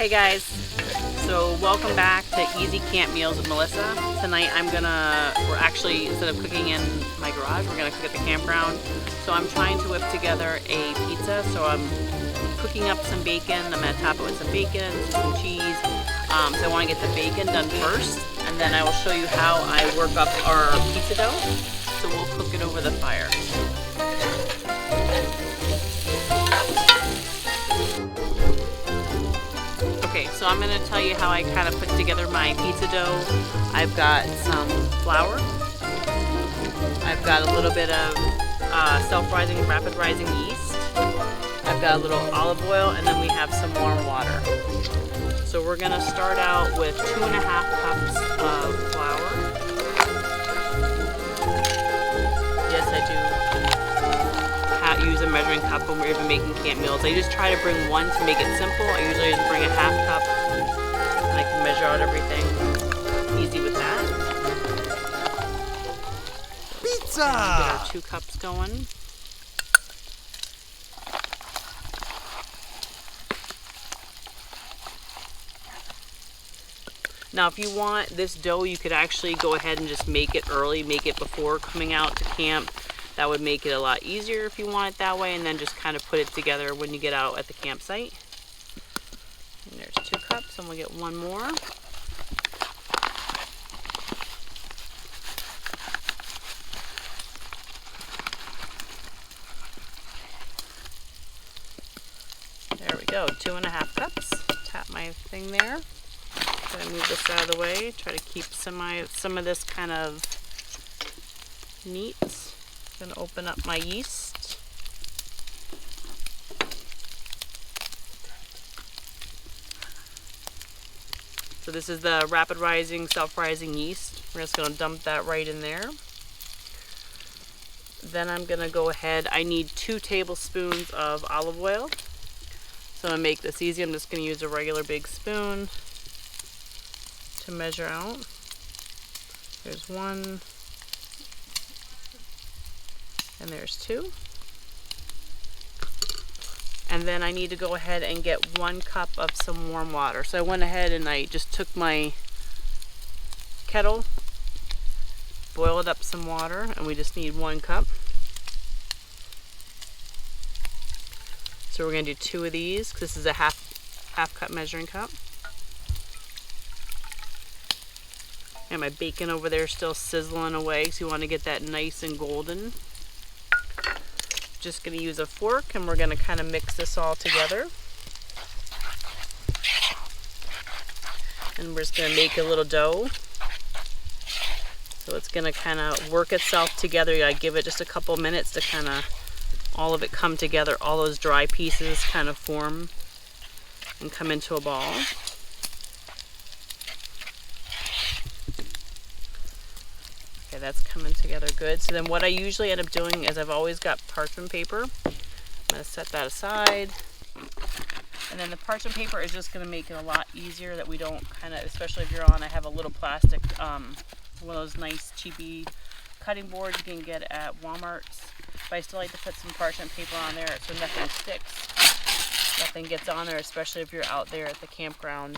Hey guys, so welcome back to Easy Camp Meals with Melissa. Tonight we're actually, instead of cooking in my garage, we're gonna cook at the campground. So I'm trying to whip together a pizza. So I'm cooking up some bacon. I'm gonna top it with some bacon, some cheese. So I wanna get the bacon done first, and then I will show you how I work up our pizza dough. So we'll cook it over the fire. Okay, so I'm going to tell you how I kind of put together my pizza dough. I've got some flour. I've got a little bit of self-rising, rapid rising yeast. I've got a little olive oil, and then we have some warm water. So we're going to start out with 2.5 cups of flour. Yes, I do use a measuring cup when we're even making camp meals. I just try to bring one to make it simple. I usually just bring a half cup and I can measure out everything. Easy with that. Pizza! Get our 2 cups going. Now if you want this dough, you could actually go ahead and just make it early, make it before coming out to camp. That would make it a lot easier if you want it that way, and then just kind of put it together when you get out at the campsite. And there's 2 cups, and we'll get 1 more. There we go, 2.5 cups. Tap my thing there. Gonna move this out of the way. Try to keep some of this kind of neat. Gonna open up my yeast. So this is the rapid rising, self-rising yeast. We're just gonna dump that right in there. Then I'm gonna go ahead, I need 2 tablespoons of olive oil. So I'm gonna make this easy. I'm just gonna use a regular big spoon to measure out. There's 1. And there's 2. And then I need to go ahead and get 1 cup of some warm water. So I went ahead and I just took my kettle, boiled up some water, and we just need 1 cup. So we're gonna do 2 of these, because this is a half cup measuring cup. And my bacon over there is still sizzling away, so you want to get that nice and golden. Just going to use a fork, and we're going to kind of mix this all together. And we're just going to make a little dough. So it's going to kind of work itself together. You got to give it just a couple minutes to kind of all of it come together. All those dry pieces kind of form and come into a ball. Okay, that's coming together good. So then what I usually end up doing is I've always got parchment paper. I'm going to set that aside. And then the parchment paper is just going to make it a lot easier that we don't kind of, especially if you're on, I have a little plastic, one of those nice cheapy cutting boards you can get at Walmart's. But I still like to put some parchment paper on there so nothing sticks. Nothing gets on there, especially if you're out there at the campground.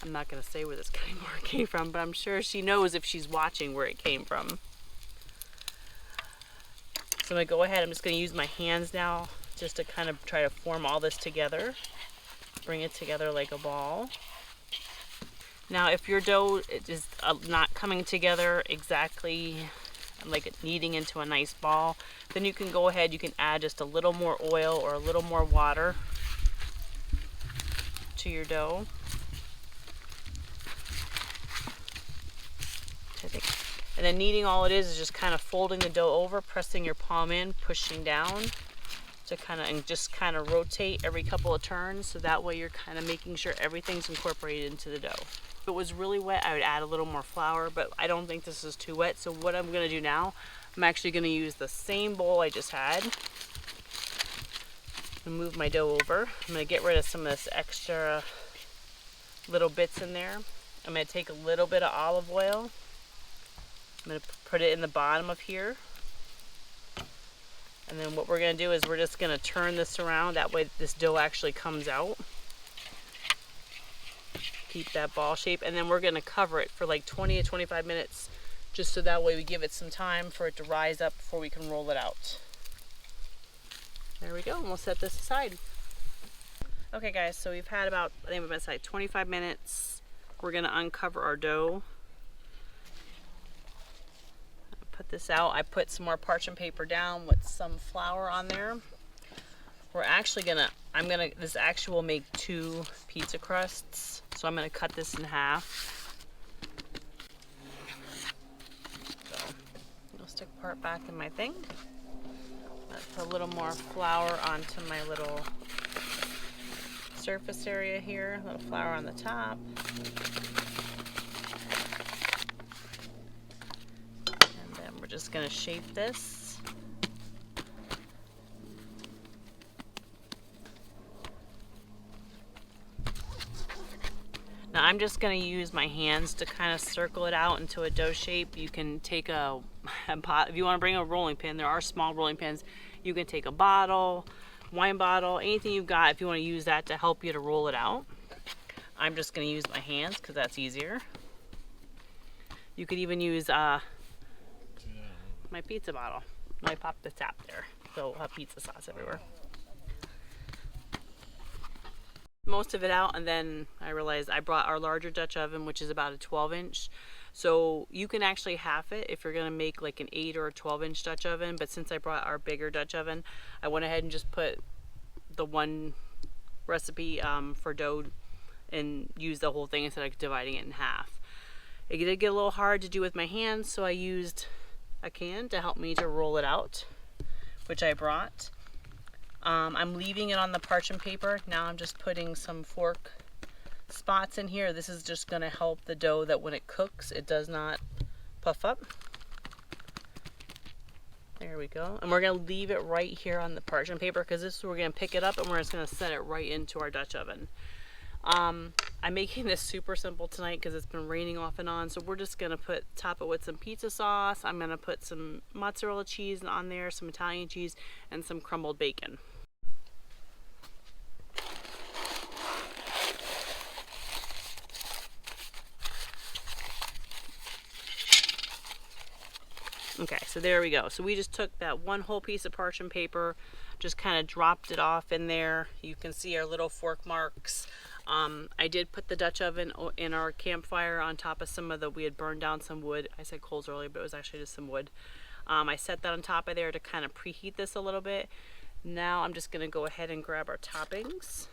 I'm not going to say where this cutting board came from, but I'm sure she knows if she's watching where it came from. So I'm going to go ahead, I'm just going to use my hands now just to kind of try to form all this together. Bring it together like a ball. Now if your dough is not coming together exactly like it kneading into a nice ball, then you can go ahead, you can add just a little more oil or a little more water to your dough. And then kneading, all it is just kind of folding the dough over, pressing your palm in, pushing down to just kind of rotate every couple of turns, so that way you're kind of making sure everything's incorporated into the dough. If it was really wet, I would add a little more flour, but I don't think this is too wet. So what I'm going to do now, I'm actually going to use the same bowl I just had and move my dough over. I'm going to get rid of some of this extra little bits in there. I'm going to take a little bit of olive oil. I'm going to put it in the bottom of here. And then what we're gonna do is we're just gonna turn this around. That way this dough actually comes out. Keep that ball shape. And then we're gonna cover it for like 20 to 25 minutes, just so that way we give it some time for it to rise up before we can roll it out. There we go, and we'll set this aside. Okay guys, so we've had about, I think we've been aside 25 minutes. We're gonna uncover our dough. Put this out. I put some more parchment paper down with some flour on there. We're actually gonna, this actually will make 2 pizza crusts. So I'm gonna cut this in half. So I'll stick part back in my thing. Let's put a little more flour onto my little surface area here. A little flour on the top. We're just going to shape this. Now I'm just going to use my hands to kind of circle it out into a dough shape. You can take a pot, if you want to bring a rolling pin, there are small rolling pins. You can take a bottle, wine bottle, anything you've got if you want to use that to help you to roll it out. I'm just going to use my hands because that's easier. You could even use my pizza bottle. I pop the tap there, so we'll have pizza sauce everywhere. Most of it out, and then I realized I brought our larger Dutch oven, which is about a 12-inch. So you can actually half it if you're gonna make like an 8 or a 12-inch Dutch oven, but since I brought our bigger Dutch oven, I went ahead and just put the one recipe for dough and used the whole thing instead of dividing it in half. It did get a little hard to do with my hands, so I used a can to help me to roll it out, which I brought. I'm leaving it on the parchment paper. Now I'm just putting some fork spots in here. This is just gonna help the dough that when it cooks, it does not puff up. There we go. And we're gonna leave it right here on the parchment paper because this we're gonna pick it up and we're just gonna set it right into our Dutch oven. I'm making this super simple tonight because it's been raining off and on, so we're just gonna top it with some pizza sauce. I'm gonna put some mozzarella cheese on there, some Italian cheese, and some crumbled bacon. Okay, so there we go. So we just took that one whole piece of parchment paper, just kind of dropped it off in there. You can see our little fork marks. I did put the Dutch oven in our campfire on top of we had burned down some wood. I said coals earlier, but it was actually just some wood. I set that on top of there to kind of preheat this a little bit. Now I'm just gonna go ahead and grab our toppings.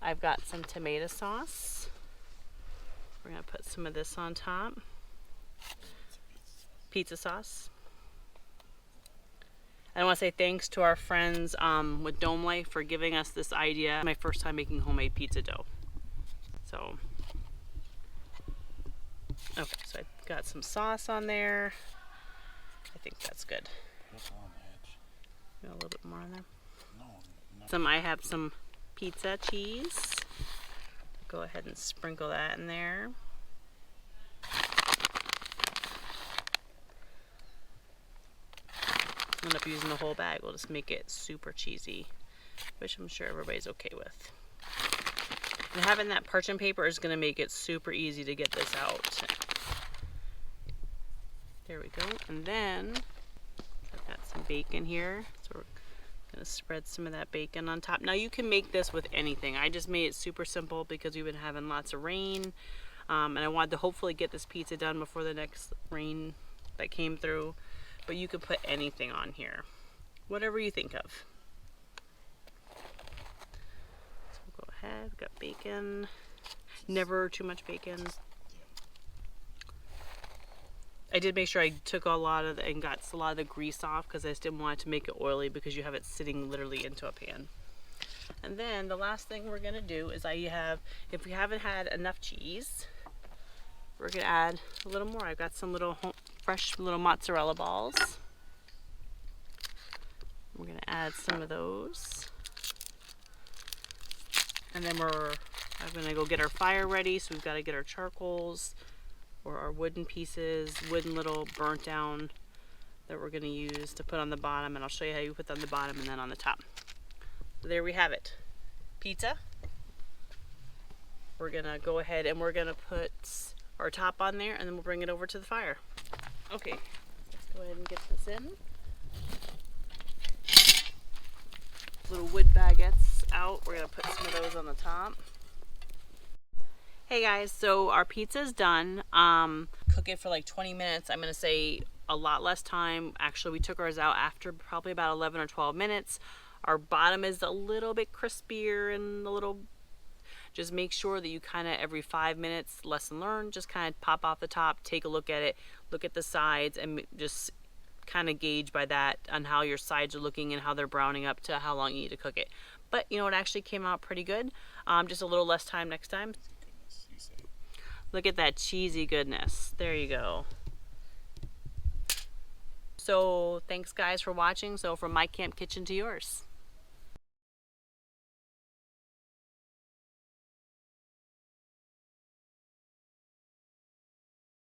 I've got some tomato sauce. We're gonna put some of this on top. Pizza sauce. I want to say thanks to our friends with Dome Life for giving us this idea. My first time making homemade pizza dough. So, okay, so I got some sauce on there. I think that's good. Got a little bit more on there. I have some pizza cheese. Go ahead and sprinkle that in there. I'll end up using the whole bag. We'll just make it super cheesy, which I'm sure everybody's okay with. And having that parchment paper is going to make it super easy to get this out. There we go. And then I've got some bacon here, so we're going to spread some of that bacon on top. Now you can make this with anything. I just made it super simple because we've been having lots of rain, and I wanted to hopefully get this pizza done before the next rain that came through. But you could put anything on here, whatever you think of. So we'll go ahead, we've got bacon, never too much bacon. I did make sure I took a lot of and got a lot of the grease off because I just didn't want it to make it oily because you have it sitting literally into a pan. And then the last thing we're gonna do is if we haven't had enough cheese, we're gonna add a little more. I've got some little fresh little mozzarella balls. We're gonna add some of those. And then I'm gonna go get our fire ready. So we've got to get our charcoals or our wooden pieces, wooden little burnt down that we're going to use to put on the bottom, and I'll show you how you put on the bottom and then on the top. So there we have it. Pizza. We're going to go ahead and we're going to put our top on there, and then we'll bring it over to the fire. Okay, let's go ahead and get this in. Little wood baguettes out. We're going to put some of those on the top. Hey guys, so our pizza's done. Cook it for like 20 minutes. I'm gonna say a lot less time. Actually, we took ours out after probably about 11 or 12 minutes. Our bottom is a little bit crispier and a little, just make sure that you kind of every 5 minutes, lesson learned, just kind of pop off the top, take a look at it, look at the sides, and just kind of gauge by that on how your sides are looking and how they're browning up to how long you need to cook it. But you know, it actually came out pretty good. Just a little less time next time. Look at that cheesy goodness. There you go. So thanks guys for watching. So from my camp kitchen to yours.